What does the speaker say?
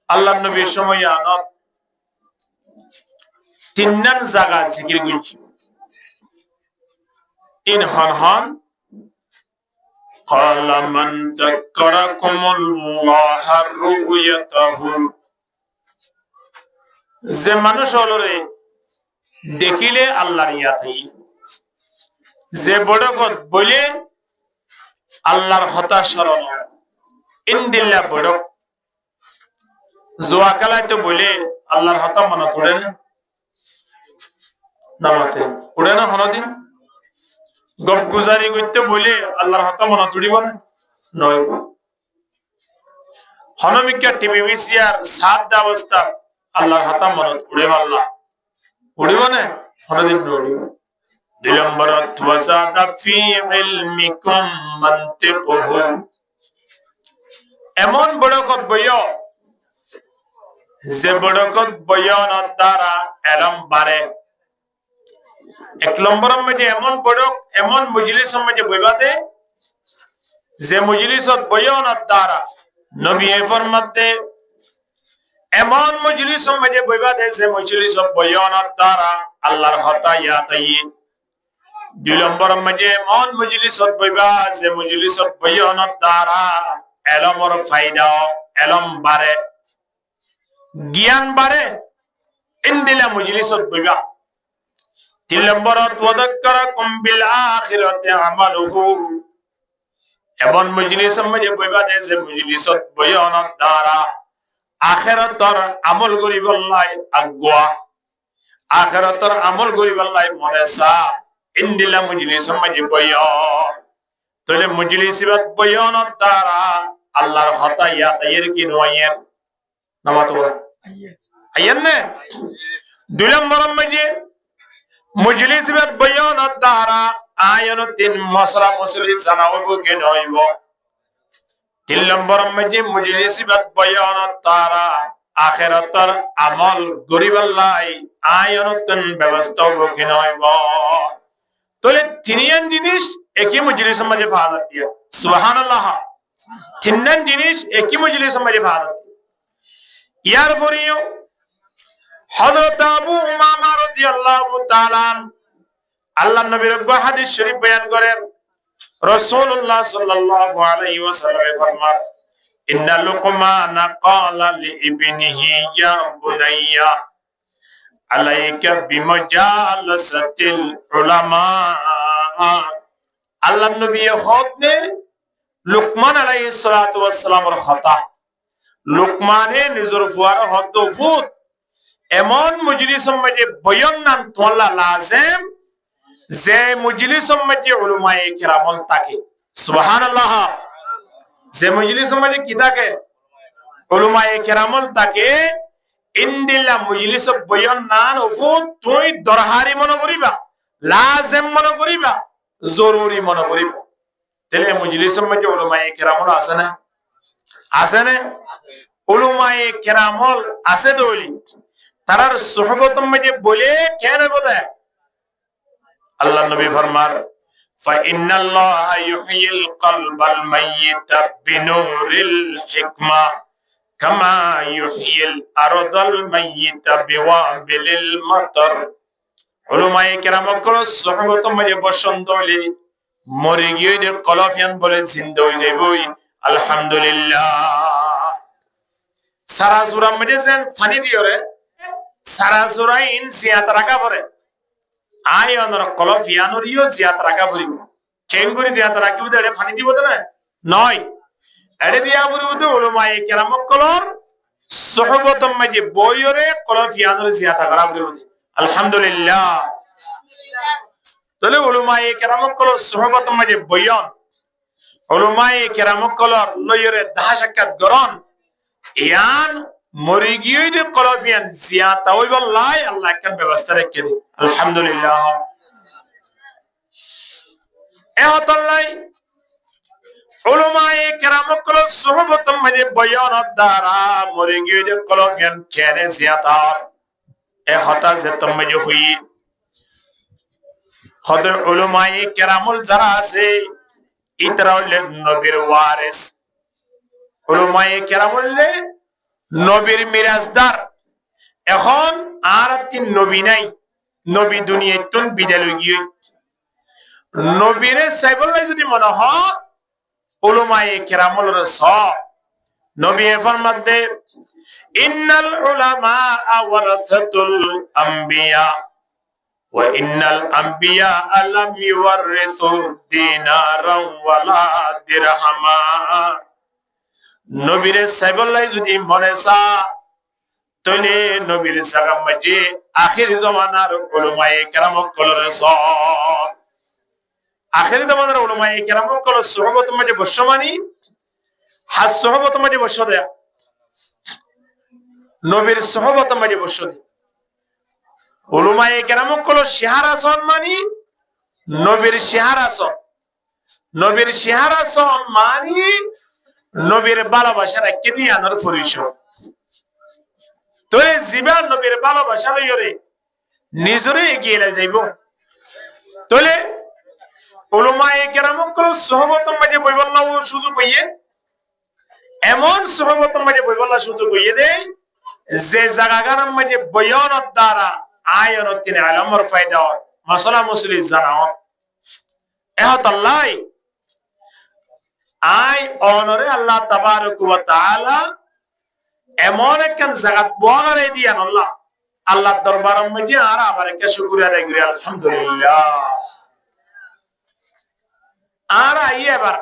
আল্লাহ নবীর সময় আনত তিননান জায়গা জিকির করছি তিন হন قال من ذكركم الله رؤيته যে মানুষ হলরে দেখিলে আল্লাহর ইয়াতাই যে বড় কথা বলে আল্লাহর হতা স্মরণ ইনদিল্লা বড় জোয়াকালাই তো বলে আল্লাহর হতা মনে পড়ে না নামাতে পড়ে না হনদিন গপ গুজারি করতে বলে আল্লাহর হতা মনে তুড়িব না নয় হনমিকা টিভি মিসিয়ার সাত অবস্থা আল্লাহর হতা মনে উড়ে আল্লাহ উড়িব না হনদিন উড়িব দিলম্বরত ওয়াজাদা ফি ইলমিকুম মানতিকুহু এমন বড় কত বয় যে বড় কত বয়ান দ্বারা এলম বাড়ে এক নম্বরের মধ্যে এমন বড় এমন মজলিসের মধ্যে বইবাদে যে মজলিসত বয়ানের দ্বারা নবী ফরমাতে এমন মজলিসের মধ্যে বইবাদে যে মজলিসত বয়ানের দ্বারা আল্লাহর হতা ইয়াতাই দুই নম্বরের মধ্যে এমন মজলিসত বইবা যে মজলিসত বয়ানের দ্বারা এলমর ফায়দা এলম বাড়ে জ্ঞান বাড়ে ইনদিলা মজলিসত বইবা তিন নম্বরত ওয়াদাক্কারাকুম বিল আখিরাতি আমালুহু এমন মজলিসের মধ্যে বইবা যে মজলিসত বয়ানের দ্বারা আখিরাতর আমল করিবল্লাই আগুয়া আখিরাতর আমল করিবল্লাই মনেসা ইনদিলা মজলিসের মধ্যে বয়ান তাহলে মজলিসিবাত বয়ানের দ্বারা আল্লাহর হতা ইয়াতায়ের কি নয়ের নামাতো আইয়েন না দুই নম্বরের মধ্যে মজলিসিবাত বয়ানের দ্বারা আয়ন তিন মশলা মুসলি জানাবো কে নইব তিন নম্বরের মধ্যে মজলিসিবাত বয়ানের দ্বারা আখিরাতের আমল গরিবাল্লাই আয়ন তিন ব্যবস্থা হবো কে নইব তাহলে তিনজন জিনিস একই মজলিসের মধ্যে ফায়দা দিয়া সুবহানাল্লাহ তিনজন জিনিস একই মজলিসের মধ্যে ফায়দা দিয়া ইয়ার পরেও হযরত আবু উমামা রাদিয়াল্লাহু তাআলা আল্লাহর নবীর হাদিস শরীফ বয়ান করেন রাসূলুল্লাহ সাল্লাল্লাহু আলাইহি ওয়াসাল্লাম ফরমান ইন্না লুকমানা ক্বালা লিইবনিহি ইয়া বুনাইয়া আলাইকা বিমাজালাসাতিল উলামা আল্লাহর নবী হদনে লুকমান আলাইহিস সালাতু ওয়াস সালামের কথা লুকমানে নিজের ফুয়ার হদ ফুত এমন মজলিসের মধ্যে বয়ান নাম তোলা লাজিম যে মজলিসের মধ্যে উলামায়ে কিরামল থাকে সুবহানাল্লাহ যে মজলিসের মধ্যে কি থাকে উলামায়ে কিরামল থাকে ইনদিল্লা মজলিস বয়ান নান ফুত তুই দরহারি মনে করিবা লাজিম মনে করিবা জরুরি মনে করিবা তাহলে মজলিসের মধ্যে উলামায়ে কিরামল আছে না উলামায়ে কিরামল আছে দলি তারার সুহবতের মধ্যে বলে কেন বলে আল্লাহ নবী ফরমান فإن الله يحيي القلب الميت بنور الحكمة كما يحيي الأرض الميت بوابل المطر উলামায়ে কেরাম কল সুহবতের মধ্যে বসন দলি মরে গিয়ে কলফিয়ান বলে জিন্দা হয়ে যাইবই আলহামদুলিল্লাহ সারা জুরা মধ্যে যেন পানি দিওরে সারা জুরা ইন জিয়াত রাখা পড়ে আই অনর কলফিয়ানরিও জিয়াত রাখা পড়িব চেঙ্গুরি জিয়াত রাখিব দেড়ে পানি দিব না নয় এড়ে দিয়া পড়িব তো উলামায়ে কেরাম কলর সুহবতের মধ্যে বইরে কলফিয়ানর জিয়াত করা পড়িব আলহামদুলিল্লাহ তাহলে উলামায়ে কেরাম কলর সুহবতের মধ্যে বয়ান উলামায়ে কেরাম কলর লয়রে দাহ সাক্ষাৎ গ্রহণ ইয়ান মরি গিয়ে যে কলফিয়ান জিয়াতা হইবাল্লাই আল্লাহ কেন ব্যবস্থা রেখে দি আলহামদুলিল্লাহ এহতাল্লাই উলামায়ে কেরাম কলর সুহবতের মধ্যে বয়ানের দ্বারা মরি গিয়ে যে কলফিয়ান কেন জিয়াতা এহতা যে তুমি যে হই খদ উলামায়ে কেরামুল যারা আছে ইতরা হলেন নবীর ওয়ারিস উলামায়ে কেরামুল নবীর মিরাজদার এখন আর তিন নবী নাই নবী দুনিয়াতুন বিদায় লই গিয়ে নবীরে সাইবল্লাই যদি মনে হয় উলামায়ে কেরামুল রাসূল নবী ফরমাতে ইন্নাল উলামা ওয়ারাসাতুল আম্বিয়া ওয়া ইন্নাল আম্বিয়া লাম ইউরিসু দিনারাও ওয়ালা দিরহামা নবীরে সাইবল্লাই যদি মনে সা তইলে নবীর সাগাম মাঝে আখির জামানার উলামায়ে কেরাম কল রাসূল আখির জামানার উলামায়ে কেরাম কল সুহবত মাঝে বসমানি হাস সুহবত মাঝে বস দেয়া নবীর সুহবত মাঝে বস দে উলামায়ে কেরাম কল শিহারাসন মানি নবীর শিহারাসন নবীর শিহারাসন মানি নবীর ভালোবাসা রাখতে দিয়া নর পরিচয় তো এই জীবন নবীর ভালোবাসা লইরে নিজরে এগিয়ে যাইব তাহলে উলামায়ে কেরাম কল সুহবত মাঝে বইবল্লাহ সুযোগ হইয়ে এমন সুহবত মাঝে বইবল্লাহ সুযোগ হইয়ে দেয় যে জায়গাগার মাঝে বয়ানত দ্বারা আয়নত তিনি আলমর ফায়দা হয় মাসলা মুসলি জানাও এহত আল্লাহ আই অনরে আল্লাহ তাবারক ওয়া তাআলা এমন একখান জায়গাত বগারে দিয়ান আল্লাহ আল্লাহ দরবারের মধ্যে আর আবার একটা শুকরিয়া আদায় করি আলহামদুলিল্লাহ আর আইয়ে এবার